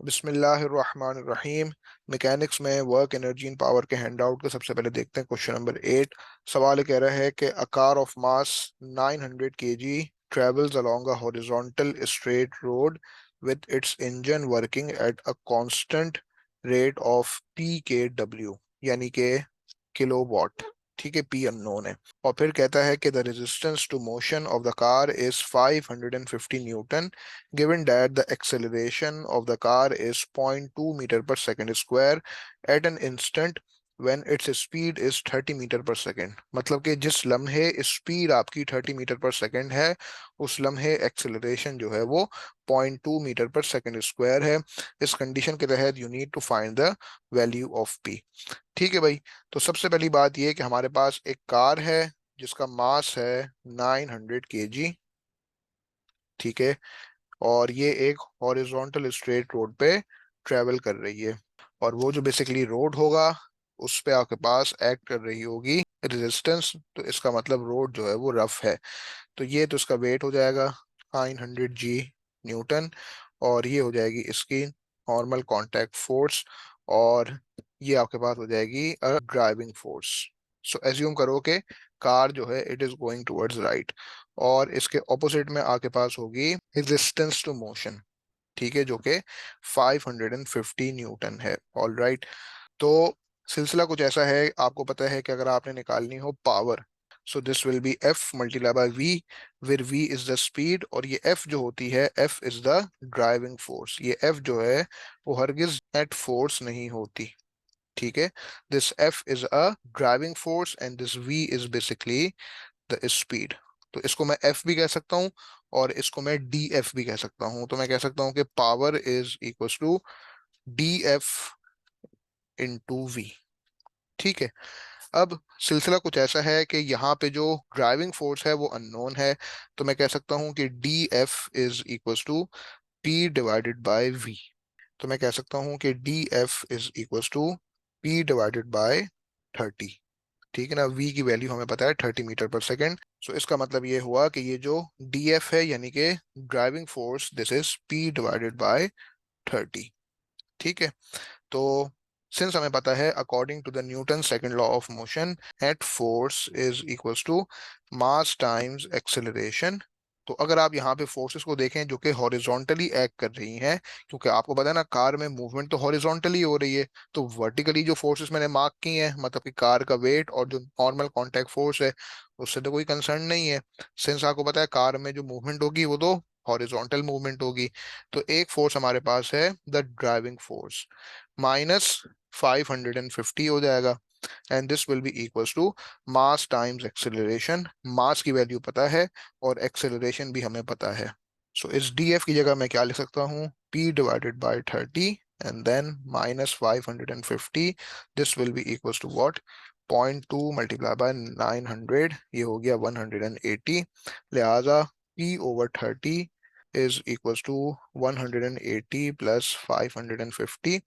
बिस्मिल्लाहिर्रहमानिर्रहीम। मैकेनिक्स में work energy and power के हैंडआउट को सबसे पहले देखते हैं। Question number 8। सवाल कह रहा है कि a car of mass 900 kg travels along a horizontal straight road with its engine working at a constant rate of pkw, यानी कि किलोवाट। ठीक है, पी अननोन है। और फिर कहता है कि the resistance to motion of the car is 550 newton, given that the acceleration of the car is 0.2 metre per second square at an instant when its speed is 30 metre per second. मतलब कि जिस लम्हे speed आपकी 30 metre per second है, उस लम्हे acceleration जो है वो 0.2 मीटर पर सेकंड स्क्वायर है। इस कंडीशन के तहत you need to find the value of P. ठीक है भाई। तो सबसे पहली बात यह कि हमारे पास एक कार है जिसका मास है 900 kg। ठीक है। और ये एक हॉरिजॉन्टल स्ट्रेट रोड पे ट्रेवल कर रही है। और वो जो बेसिकली रोड होगा, उस पे आपके पास एक्ट कर रही होगी रेजिस्टेंस। तो इसका मतलब रोड जो है वो रफ है। तो ये तो इसका वेट हो जाएगा 900 G न्यूटन। और ये हो जाएगी इसकी नॉर्मल कांटेक्ट फोर्स। और ये आपके पास हो जाएगी ड्राइविंग फोर्स। सो एज्यूम करो कि कार जो है it is going towards right, और इसके ऑपोजिट में आपके पास होगी रेजिस्टेंस टू मोशन। ठीक है, जो कि 550 न्यूटन है। All right. तो सिलसिला कुछ ऐसा है, आपको पता है कि अगर आपने निकालनी हो power, so this will be F multiply by v, where we is the speed, और ये एफ जो होती है, F is the driving force. ये एफ जो है वो हरगिज नेट फोर्स नहीं होती। ठीक है। This F is a driving force and this v is basically the speed. तो इसको मैं एफ भी कह सकता हूँ और इसको मैं डी एफ भी कह सकता हूँ। तो मैं कह सकता हूँ कि power is equal to d F into v. ठीक है। अब सिलसिला कुछ ऐसा है कि यहाँ पे जो ड्राइविंग फोर्स है वो अननोन है। तो मैं कह सकता हूँ कि d F is equal to P divided by v. तो मैं कह सकता हूँ कि d F is equal to P divided by 30। ठीक है ना, वी की वैल्यू हमें पता है 30 मीटर पर सेकेंड। सो इसका मतलब ये हुआ कि ये जो डी एफ है, यानी कि driving force, this is P divided by 30। ठीक है। तो सिंस हमें पता है according to the Newton second law of motion, at force is equals to mass times acceleration. तो अगर आप यहाँ पे फोर्सेस को देखें जो कि हॉरिजॉन्टली एक्ट कर रही हैं, क्योंकि आपको पता है ना कार में मूवमेंट तो हॉरिजॉन्टली हो रही है, तो वर्टिकली जो फोर्सेस मैंने मार्क की हैं, मतलब कि कार का वेट और जो नॉर्मल कांटेक्ट फोर्स है, उससे तो कोई कंसर्न नहीं है। सिंस आपको पता है कार में जो मूवमेंट होगी वो तो हॉरिजॉन्टल मूवमेंट होगी। तो एक फोर्स हमारे पास है द ड्राइविंग फोर्स, माइनस 550 हो जाएगा। And this will be equals to mass times acceleration. Mass की वैल्यू पता है और एक्सेलरेशन भी हमें पता है। सो इस डी एफ की जगह मैं क्या लिख सकता हूँ, P divided by 30 and then minus 550। This will be equals to what, 0.2 multiply by 900, ये हो गया 180। लिहाजा P over 30 is equals to 180 plus 550।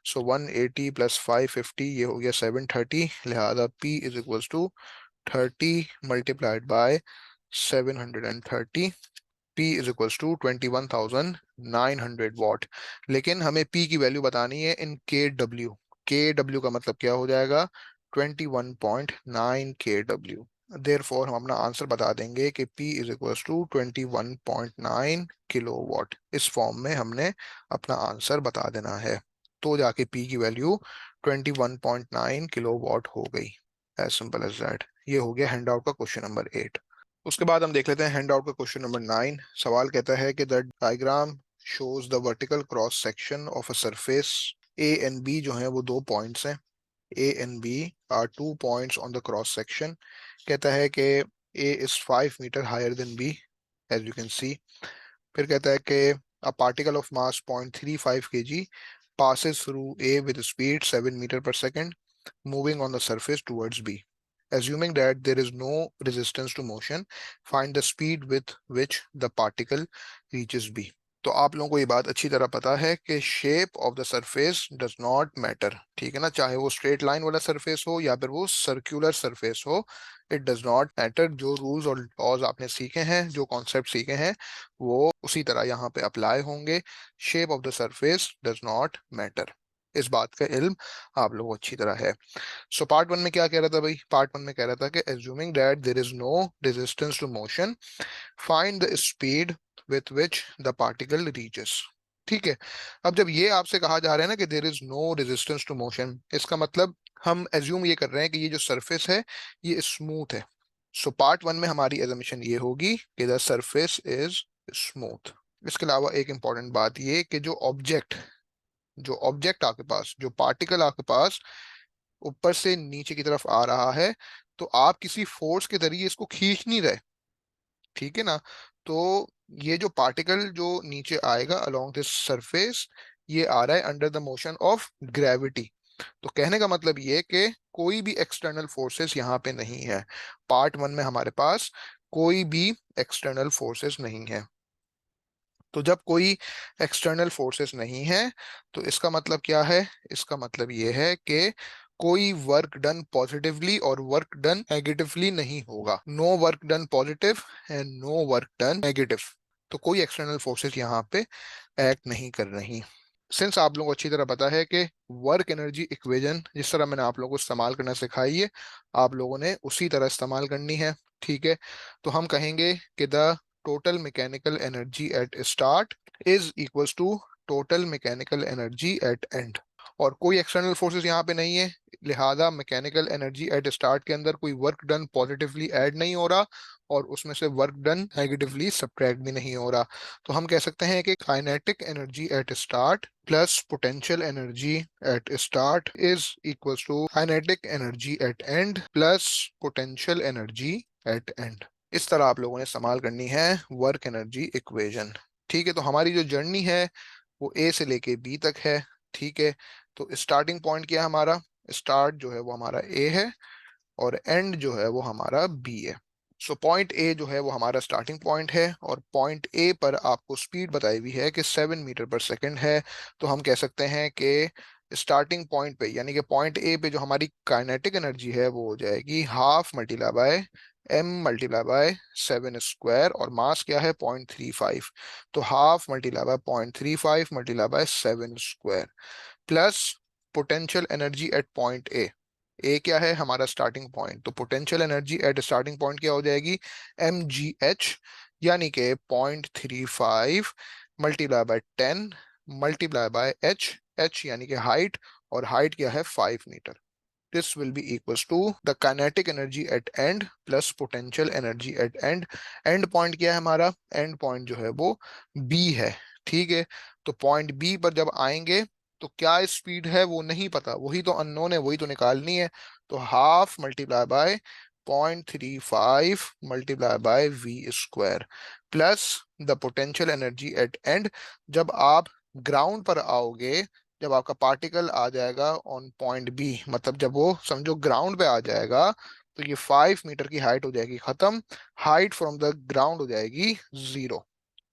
So 180 plus 550 ये हो गया 730। लिहाजा P is equals to 30 multiplied by 730। P is equals to 21,900 watt. लेकिन हमें P की वैल्यू बतानी है इन के डब्ल्यू। के डब्ल्यू का मतलब क्या हो जाएगा, 21.9 के डब्ल्यू। देयरफॉर हम अपना आंसर बता देंगे कि P is equals to 21.9 kilowatt. इस फॉर्म में हमने अपना आंसर बता देना है। तो जाके P की वैल्यू 21.9 किलोवाट हो गई। As simple as that. ये हो गया हैंड आउट का क्वेश्चन नंबर 8। उसके बाद हम देख लेते हैं हैंड आउट का क्वेश्चन नंबर 9। सवाल कहता है कि the diagram shows the vertical cross section of a surface. A and B जो है वो दो पॉइंट्स हैं। A and B are two points on the cross section. कहता है कि A is 5 metre higher than B, as you can see. फिर कहता है कि a particle of mass 0.35 kg passes through A with speed 7 meter per second, moving on the surface towards B. Assuming that there is no resistance to motion, find the speed with which the particle reaches B. तो आप लोगों को ये बात अच्छी तरह पता है कि shape of the surface does not matter. ठीक है ना, चाहे वो स्ट्रेट लाइन वाला सरफेस हो या फिर वो सर्कुलर सरफेस हो, इट डज नॉट मैटर। जो रूल्स और लॉज आपने सीखे हैं, जो कॉन्सेप्ट सीखे हैं, वो उसी तरह यहाँ पे अप्लाई होंगे। Shape of the surface does not matter. इस बात का इल्म आप लोगों को अच्छी तरह है। सो पार्ट वन में क्या कह रहा था भाई? पार्ट वन में कह रहा था कि assuming that there is no resistance to motion, find the speed with which the particle reaches. ठीक है। अब जब ये आपसे कहा जा रहा है ना कि there is no resistance to motion, इसका मतलब हम एज्यूम ये कर रहे हैं कि ये जो सरफेस है ये स्मूथ है। सो पार्ट वन में हमारी एजम्पशन ये होगी कि द सरफेस इज स्मूथ। इसके अलावा एक इंपॉर्टेंट बात ये कि जो ऑब्जेक्ट आपके पास, जो पार्टिकल आपके पास ऊपर से नीचे की तरफ आ रहा है, तो आप किसी फोर्स के जरिए इसको खींच नहीं रहे, ठीक है ना। तो ये जो पार्टिकल जो नीचे आएगा अलोंग दिस सरफेस, ये आ रहा है under the motion of gravity. तो कहने का मतलब ये कि कोई भी एक्सटर्नल फोर्सेस यहाँ पे नहीं है। पार्ट वन में हमारे पास कोई भी एक्सटर्नल फोर्सेस नहीं है। तो जब कोई एक्सटर्नल फोर्सेस नहीं है, तो इसका मतलब क्या है? इसका मतलब ये है कि कोई वर्क डन पॉजिटिवली और वर्क डन नेगेटिवली नहीं होगा। No work done positive and no work done negative. तो कोई एक्सटर्नल फोर्सेस यहाँ पे एक्ट नहीं कर रही। सिंस आप लोगों को अच्छी तरह पता है कि वर्क एनर्जी इक्वेशन जिस तरह मैंने आप लोगों को इस्तेमाल करना सिखाई है, आप लोगों ने उसी तरह इस्तेमाल करनी है। ठीक है। तो हम कहेंगे कि the total mechanical energy at start is equals to total mechanical energy at end. और कोई एक्सटर्नल फोर्सेस यहाँ पे नहीं है, लिहाजा मैकेनिकल एनर्जी एट स्टार्ट के अंदर कोई वर्क डन पॉजिटिवली ऐड नहीं हो रहा और उसमें से वर्क डन नेगेटिवली सब्ट्रैक्ट भी नहीं हो रहा। तो हम कह सकते हैं कि kinetic energy at start plus potential energy at start is equals to kinetic energy at end plus potential energy at end. इस तरह आप लोगों ने इस्तेमाल करनी है वर्क एनर्जी इक्वेशन। ठीक है। तो हमारी जो जर्नी है वो ए से लेके बी तक है। ठीक है। तो स्टार्टिंग पॉइंट क्या है हमारा? स्टार्ट जो है वो हमारा ए है और एंड जो है वो हमारा बी है। सो पॉइंट ए जो है वो हमारा स्टार्टिंग पॉइंट है और पॉइंट ए पर आपको स्पीड बताई हुई है कि 7 मीटर पर सेकेंड है। तो हम कह सकते हैं कि स्टार्टिंग पॉइंट पे यानी कि पॉइंट ए पे जो हमारी काइनेटिक एनर्जी है वो हो जाएगी half multiply by M multiply by 7 square, और मास क्या है? 0.35। तो half multiply by 0.35 multiply by 7 square plus potential energy at point A क्या है? हमारा स्टार्टिंग पॉइंट। तो potential energy at starting point क्या हो जाएगी? mgh, यानी कि 0.35 multiply by 10 multiply by h यानी कि हाइट, और हाइट क्या है? 5 metre. this will be equals to the kinetic energy at end plus potential energy at end। And point क्या है हमारा? एंड पॉइंट जो है वो B है। ठीक है। तो पॉइंट B पर जब आएंगे तो क्या स्पीड है वो नहीं पता, वही तो अननोन है, वही तो निकालनी है। तो half multiply by 0.35 multiply bye v² plus the potential energy at and. जब आप ग्राउंड पर आओगे, जब आपका पार्टिकल आ जाएगा ऑन पॉइंट बी, मतलब जब वो समझो ग्राउंड पे आ जाएगा, तो ये 5 मीटर की हाइट हो जाएगी खत्म। हाइट फ्रॉम द ग्राउंड हो जाएगी 0।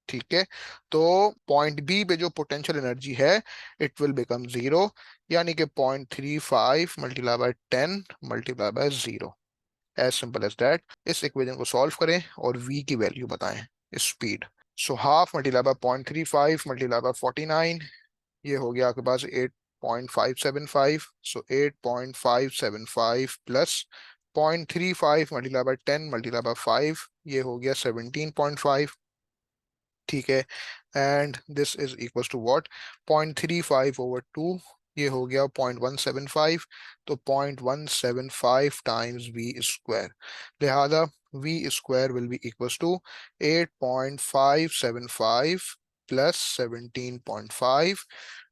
ठीक है। तो पॉइंट बी पे जो पोटेंशियल एनर्जी है इट विल बिकम 0, यानी कि 0.35 multiply by 10 multiply by 0। As simple as that. इस इक्वेशन को सॉल्व करें और v की वैल्यू बताएं, speed. So half multiply by 0.35 multiply by 49, ये हो गया आपके पास 8.575। So 8.575 plus 0.35 multiply by 10 multiply by 5, ये हो गया 17.5। ठीक है। And this is equal to what? 0.35/2, ये हो गया 0.175। तो 0.175 टाइम्स v²। लिहाजा v² will be equal to 8.575 plus 17.5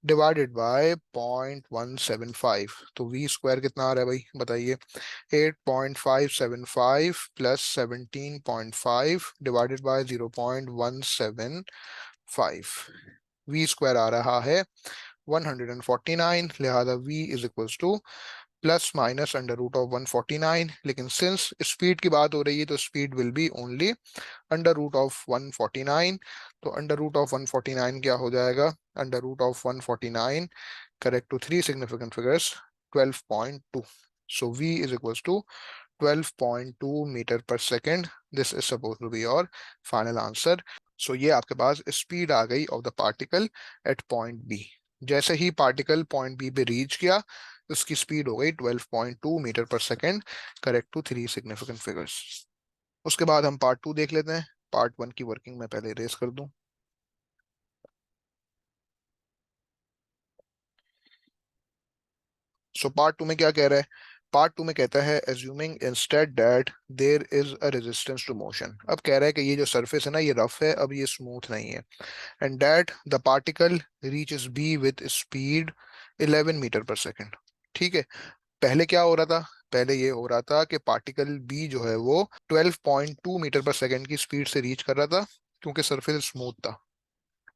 divided by 0.175। तो v² कितना आ रहा है भाई बताइए? 8.575 प्लस 17.5 डिवाइडेड बाय 0.175। v² आ रहा है 149। लिहाजा v is equals to plus minus under root of 149। लेकिन सिंस स्पीड की बात हो रही है तो speed will be only under root of 149। तो अंडर रूट ऑफ 149 क्या हो जाएगा? Under root of 149 correct to three significant figures 12.2। So v is equals to 12.2 metre per second. This is suppose to be your final answer. So ये आपके पास speed आ गई of the particle at point B. जैसे ही particle point B पे reach किया, उसकी स्पीड हो गई 12.2 metre per second. Correct to three significant figures. उसके बाद हम पार्ट टू देख लेते हैं। पार्ट वन की वर्किंग में पहले रेस कर दूं। सो पार्ट टू में क्या कह रहा है? पार्ट टू में कहता है assuming instead that there is a resistance to motion. अब कह रहा है कि ये जो सरफेस है ना, ये रफ है, अब ये स्मूथ नहीं है। And that the particle reaches B with speed 11 metre per second. ठीक है। पहले क्या हो रहा था? पहले ये हो रहा था कि पार्टिकल बी जो है वो 12.2 मीटर पर सेकेंड की स्पीड से रीच कर रहा था, क्योंकि सरफेस स्मूथ था।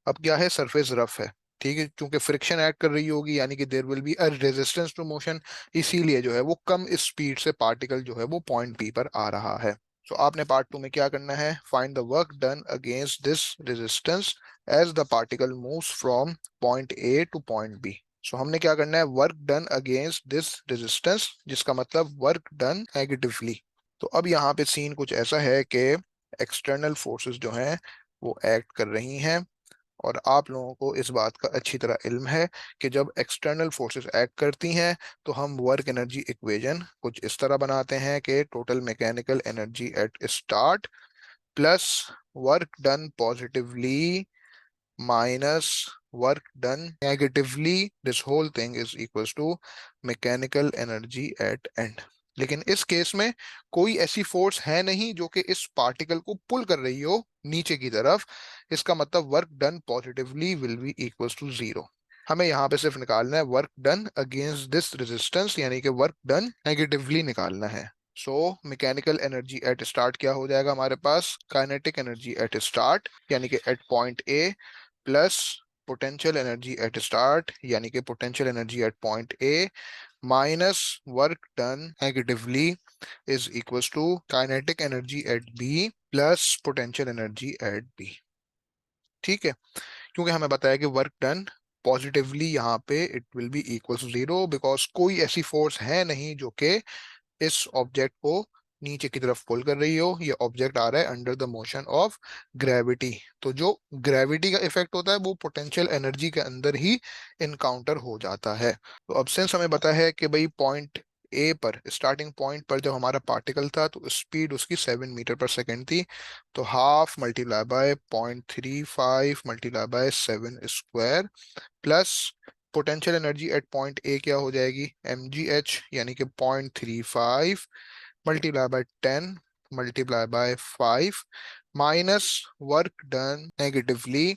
अब क्या है? सरफेस रफ है। ठीक है, क्योंकि फ्रिक्शन ऐड कर रही होगी, यानी कि there will be a resistance to motion. इसीलिए जो है वो कम स्पीड से पार्टिकल जो है वो पॉइंट बी पर आ रहा है। तो आपने पार्ट टू में क्या करना है? Find the work done against this resistance as the particle moves from point A to point B. So हमने क्या करना है? Work done against this resistance, जिसका मतलब वर्क डन नेगेटिवली। तो अब यहाँ पे सीन कुछ ऐसा है कि एक्सटर्नल फोर्सेस जो हैं वो एक्ट कर रही हैं, और आप लोगों को इस बात का अच्छी तरह इल्म है कि जब एक्सटर्नल फोर्सेस एक्ट करती हैं तो हम वर्क एनर्जी इक्वेशन कुछ इस तरह बनाते हैं कि total mechanical energy at start plus work done positively minus work done negatively, this whole thing is equals to mechanical energy at end. लेकिन इस केस में कोई ऐसी फोर्स है नहीं जो कि इस पार्टिकल को पुल कर रही हो नीचे की तरफ। इसका मतलब work done positively will be equals to zero. हमें यहाँ पे सिर्फ निकालना है work done against this resistance, यानी कि वर्क डन नेगेटिवली निकालना है। So mechanical energy at start क्या हो जाएगा हमारे पास? काइनेटिक एनर्जी एट स्टार्ट यानी कि at point A plus potential energy at start यानी कि potential energy at point A minus work done negatively is equals to kinetic energy at B plus potential energy at B. ठीक है, क्योंकि हमें बताया कि वर्क डन पॉजिटिवली यहाँ पे it will be equals to zero, because कोई ऐसी फोर्स है नहीं जो कि इस ऑब्जेक्ट को नीचे की तरफ पुल कर रही हो। ये ऑब्जेक्ट आ रहा है under the motion of gravity. तो जो ग्रेविटी का इफेक्ट होता है वो पोटेंशियल एनर्जी के अंदर ही इनकाउंटर हो जाता है। तो अब सिंस हमें पता है कि भाई पॉइंट ए पर, स्टार्टिंग पॉइंट पर जब हमारा पार्टिकल था तो स्पीड उसकी 7 मीटर पर सेकेंड थी। तो half multiply by 0.35 multiply by 7 square plus potential energy at point A क्या हो जाएगी? mgh, यानी कि 0.35 multiply by 10 multiply by 5 minus work done negatively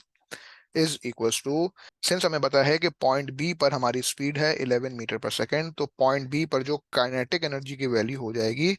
is equals to, since हमें पता है कि पॉइंट बी पर हमारी स्पीड है 11 मीटर पर सेकेंड, तो पॉइंट बी पर जो काइनेटिक एनर्जी की वैल्यू हो जाएगी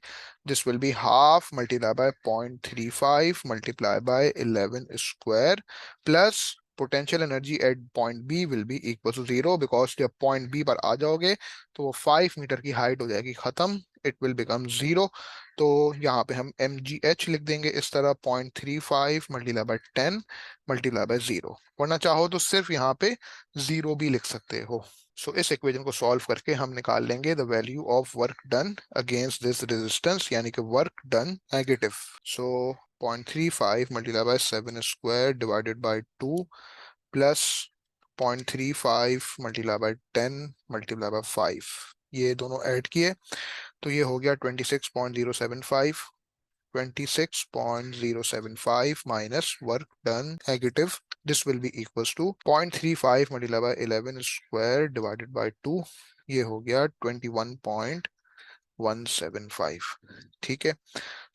this will be half multiply by 0.35 multiply by 11 square plus potential energy at point B will be equal to zero, because जब पॉइंट बी पर आ जाओगे तो वो 5 मीटर की हाइट हो जाएगी खत्म, इट विल बिकम जीरो। तो यहाँ पे हम एम जी एच लिख देंगे इस तरह 0.35 multiply by 10 multiply by zero, वरना चाहो तो सिर्फ यहाँ पे जीरो भी लिख सकते हो। सो इस इक्वेशन को सॉल्व करके हम निकाल लेंगे the value of work done against this resistance, यानी कि work done negative. So 0.35 multiply by 7 square divided by 2 plus 0.35 multiply by 10 multiply by 5, ये दोनों ऐड किए तो ये हो गया 26.075। 26.075 minus work done negative. This will be equals to 0.35 multiplied by 11 square divided by 2. ये हो गया 21.175। ठीक है,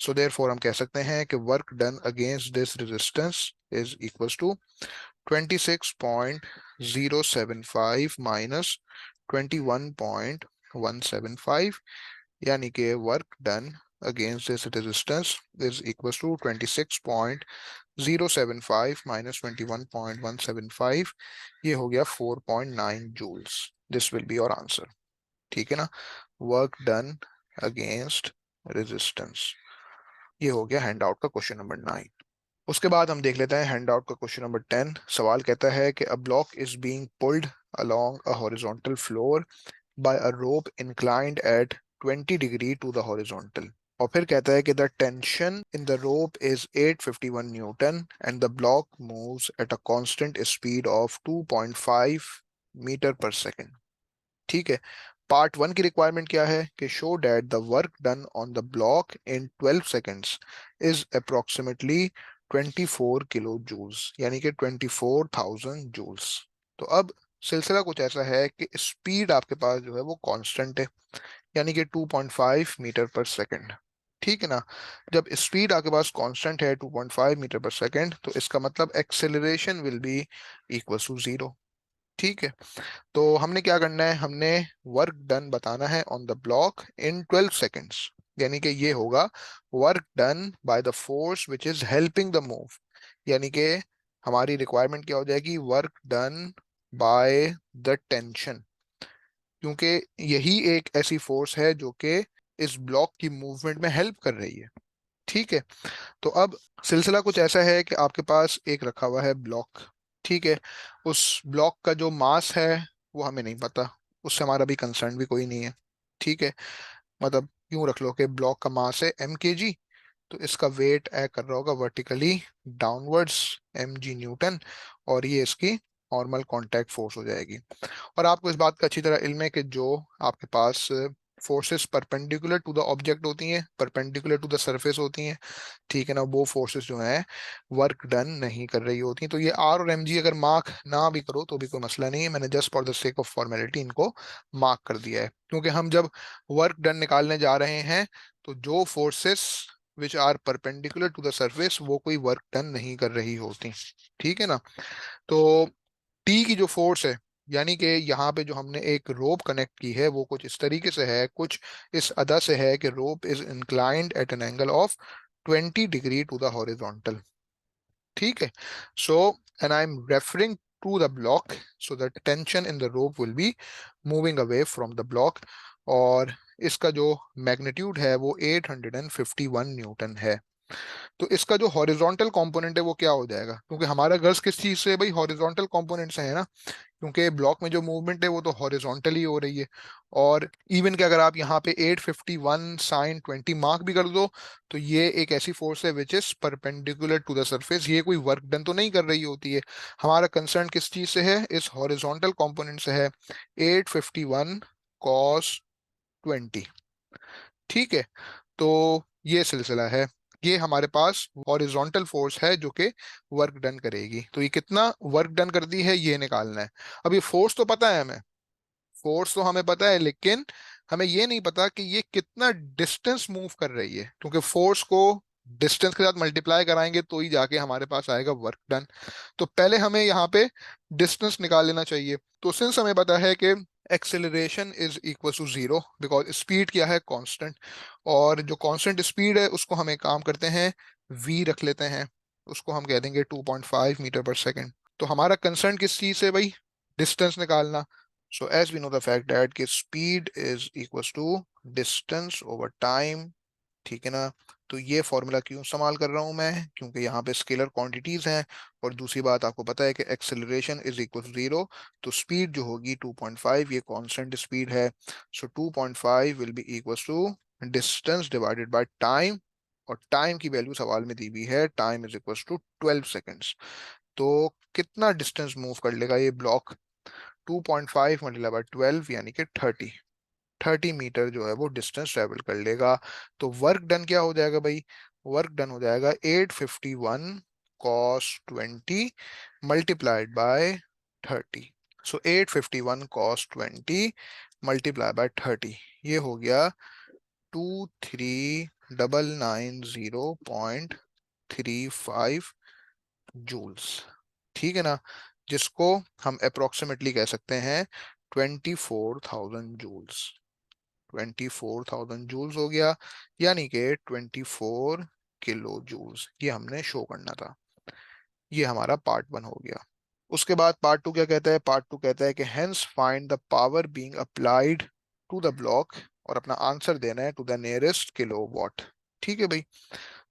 सो therefore हम कह सकते हैं कि work done against this resistance is equals to 26.075 minus 21.175, यानी कि work done against this resistance is equals to 26.075 minus 21.175, ये हो गया 4.9 joules. This will be your answer. ठीक है ना? वर्क डन अगेंस्ट रेजिस्टेंस, ये हो गया हैंड आउट का क्वेश्चन नंबर 9। उसके बाद हम देख लेते हैं हैंड आउट का क्वेश्चन नंबर 10। सवाल कहता है कि a block is being pulled along a horizontal floor by a rope inclined at 20 degree to the horizontal. और फिर कहता है कि the tension in the rope is 851 newton and the block moves at a constant speed of 2.5 metre per second. ठीक है। Part one की requirement क्या है कि show that the work done on the block in 12 seconds is approximately 24 kilo joules, यानी कि 24,000 joules. तो अब सिलसिला कुछ ऐसा है कि स्पीड आपके पास जो है वो कांस्टेंट है, यानी कि 2.5 मीटर पर सेकेंड। ठीक है ना। जब स्पीड आपके पास कांस्टेंट है 2.5 मीटर पर सेकेंड, तो इसका मतलब acceleration will be equal to zero. ठीक है। तो हमने क्या करना है, हमने वर्क डन बताना है on the block in 12 seconds, यानी कि ये होगा work done by the force which is helping the move, यानी कि हमारी रिक्वायरमेंट क्या हो जाएगी, work done by the tension, क्योंकि यही एक ऐसी फोर्स है जो कि इस ब्लॉक की मूवमेंट में हेल्प कर रही है। ठीक है। तो अब सिलसिला कुछ ऐसा है कि आपके पास एक रखा हुआ है ब्लॉक। ठीक है। उस ब्लॉक का जो मास है वो हमें नहीं पता, उससे हमारा भी कंसर्न भी कोई नहीं है। ठीक है। मतलब यूं रख लो कि ब्लॉक का मास है mkg, तो इसका वेट एक्ट कर रहा होगा वर्टिकली डाउनवर्ड्स mg न्यूटन, और ये इसकी नॉर्मल कांटेक्ट फोर्स हो जाएगी। और आपको इस बात का अच्छी तरह इल्म है कि जो आपके पास forces perpendicular to the object होती हैं, परपेंडिकुलर टू द सरफेस होती हैं, ठीक है ना, वो फोर्सेस जो हैं वर्क डन नहीं कर रही होती। तो ये आर और एम जी अगर मार्क ना भी करो तो भी कोई मसला नहीं है, मैंने just for the sake of formality इनको मार्क कर दिया है, क्योंकि हम जब वर्क डन निकालने जा रहे हैं तो जो forces which are perpendicular to the surface वो कोई वर्क डन नहीं कर रही होती। ठीक है ना। तो टी की जो फोर्स है, यानी कि यहाँ पे जो हमने एक रोप कनेक्ट की है वो कुछ इस तरीके से है, कुछ इस अदा से है कि rope is inclined at an angle of 20 degree to the horizontal. ठीक है। So and I am referring to the block, so the tension in the rope will be moving away from the block, और इसका जो magnitude है वो 851 Newton है। तो इसका जो हॉरिजॉन्टल कंपोनेंट है वो क्या हो जाएगा, क्योंकि हमारा गर्ज किस चीज से है भाई, हॉरिजॉन्टल कंपोनेंट से है ना, क्योंकि ब्लॉक में जो मूवमेंट है वो तो हॉरिजॉन्टली हो रही है। और इवन कि अगर आप यहाँ पे 851 साइन 20 मार्क भी कर दो, तो ये एक ऐसी फोर्स है which is perpendicular to the surface, ये कोई वर्क डन तो नहीं कर रही होती है। हमारा कंसर्न किस चीज से है, इस हॉरिजॉन्टल कंपोनेंट से है, 851 कॉस 20। ठीक है। तो ये सिलसिला है, ये हमारे पास हॉरिजॉन्टल फोर्स है जो कि वर्क डन करेगी। तो ये कितना वर्क डन करती है ये निकालना है। अब ये फोर्स तो पता है हमें, फोर्स तो हमें पता है, लेकिन हमें ये नहीं पता कि ये कितना डिस्टेंस मूव कर रही है, क्योंकि फोर्स को डिस्टेंस के साथ मल्टीप्लाई कराएंगे तो ही जाके हमारे पास आएगा वर्क डन। तो पहले हमें यहाँ पे डिस्टेंस निकाल लेना चाहिए। तो सिंस हमें पता है कि acceleration is equal to zero, because speed क्या है, कांस्टेंट, और जो कांस्टेंट स्पीड है उसको हमें काम करते हैं v रख लेते हैं, उसको हम कह देंगे 2.5 मीटर पर सेकेंड। तो हमारा कंसर्न किस चीज से भाई, डिस्टेंस निकालना। So as we know the fact that कि speed is equals to distance over time, ठीक है ना। तो ये फॉर्मूला क्यों इस्तेमाल कर रहा हूं मैं, क्योंकि यहाँ पे स्केलर क्वांटिटीज हैं, और दूसरी बात आपको पता है कि acceleration is equal to zero, तो स्पीड जो होगी 2.5, ये कांस्टेंट स्पीड है। So 2.5 will be equal to distance divided by time, और टाइम की वैल्यू सवाल में दी हुई है, time is equal to 12 seconds. तो कितना डिस्टेंस मूव कर लेगा ये ब्लॉक, 2.5 मल्टीप्लाई बाय 12 यानी कि 30 मीटर जो है वो डिस्टेंस ट्रेवल कर लेगा। तो वर्क डन क्या हो जाएगा भाई, वर्क डन हो जाएगा 851 cos 20 multiplied by 30। So 851 cos 20 multiply bye 30, ये हो गया 23,990.35 जूल्स। ठीक है ना, जिसको हम अप्रोक्सीमेटली कह सकते हैं 24,000 जूल्स। 24,000 जूल्स हो गया, यानी कि 24 किलो जूल्स, ये हमने शो करना था। ये हमारा पार्ट वन हो गया। उसके बाद पार्ट टू क्या कहता है, पार्ट टू कहता है कि hence find the power being applied to the block, और अपना आंसर देना है टू द नियरेस्ट किलोवाट। ठीक है भाई।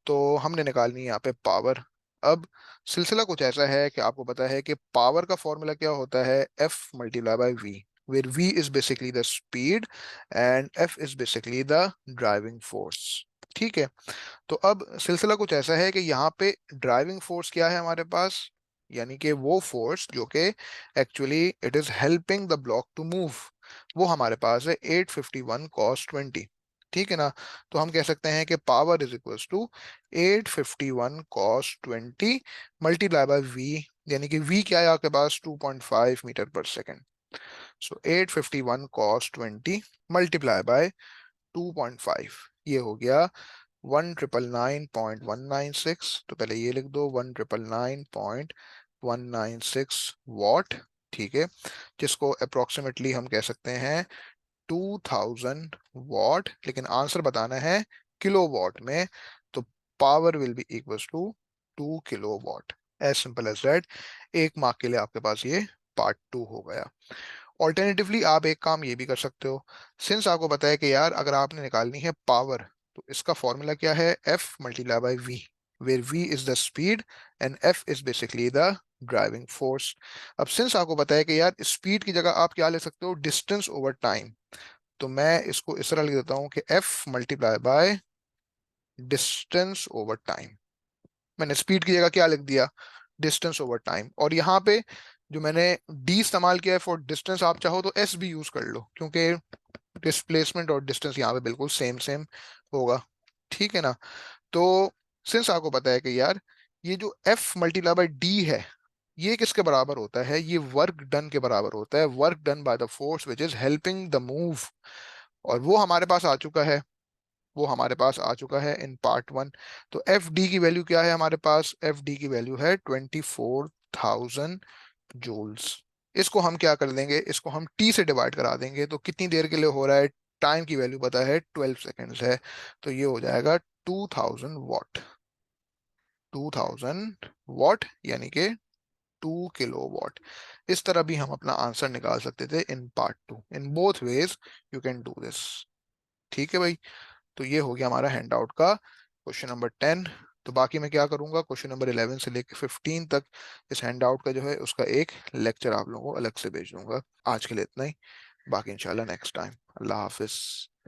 तो हमने निकालनी है यहाँ पे पावर। अब सिलसिला कुछ ऐसा है कि आपको पता है कि पावर का फॉर्मूला क्या होता है, F multiply by V, where V is basically the speed and F is basically the driving force। ठीक है। तो अब सिलसिला कुछ ऐसा है कि यहाँ पे ड्राइविंग फोर्स क्या है हमारे पास, यानी कि वो फोर्स जो कि actually it is helping the block to move, वो हमारे पास है 851 cos 20। ठीक है ना। तो हम कह सकते हैं कि power is equals to 851 cos 20 multiply by V, यानी कि वी क्या है आपके पास 2.5 metre per second. So 851 cos 20 multiply by 2.5, ये हो गया 1,999.196। तो पहले ये लिख दो 1,999.196 वॉट। ठीक है, जिसको अप्रोक्सीमेटली हम कह सकते हैं 2000 वॉट, लेकिन आंसर बताना है किलोवाट में। तो power will be equals to 2 kilowatt. As simple as that. एक मार्क के लिए आपके पास ये पार्ट 2 हो गया। ऑल्टरनेटिवली आप एक काम ये भी कर सकते हो, सिंस आपको पता है कि यार अगर आपने निकालनी है पावर, तो इसका फॉर्मूला क्या है, F multiply by V, where we is the speed and F is basically the driving force. अब सिंस आपको पता है कि यार स्पीड की जगह आप क्या ले सकते हो, डिस्टेंस ओवर टाइम, तो मैं इसको इस तरह लिख देता हूँ कि F multiply by distance over time. मैंने स्पीड की जगह क्या लिख दिया, डिस्टेंस ओवर टाइम। और यहाँ पे जो मैंने डी इस्तेमाल किया है फॉर डिस्टेंस, आप चाहो तो एस भी यूज कर लो, क्योंकि डिस्प्लेसमेंट और डिस्टेंस यहाँ पे बिल्कुल सेम सेम होगा। ठीक है ना। तो सिंस आपको पता है कि यार ये जो एफ मल्टीप्लाई बाय डी है, ये किसके बराबर होता है, ये वर्क डन के बराबर होता है, work done by the force which is helping the move. और वो हमारे पास आ चुका है, वो हमारे पास आ चुका है इन पार्ट 1। तो एफ डी की वैल्यू क्या है हमारे पास, एफ डी की वैल्यू है 24,000 जूल्स। इसको हम क्या कर देंगे, इसको हम टी से डिवाइड करा देंगे, तो कितनी देर के लिए हो रहा है, टाइम की वैल्यू पता है 12 सेकेंड्स है, तो ये हो जाएगा 2000 वॉट। 2000 वॉट यानी कि 2 किलोवाट। इस तरह भी हम अपना आंसर निकाल सकते थे in part 2। In both ways you can do this. ठीक है भाई। तो ये हो गया हमारा हैंड आउट का क्वेश्चन नंबर 10। तो बाकी मैं क्या करूंगा, क्वेश्चन नंबर 11 से लेकर 15 तक इस हैंड आउट का जो है उसका एक लेक्चर आप लोगों को अलग से भेज दूंगा। आज के लिए इतना ही, बाकी इंशाल्लाह नेक्स्ट टाइम। अल्लाह हाफिज।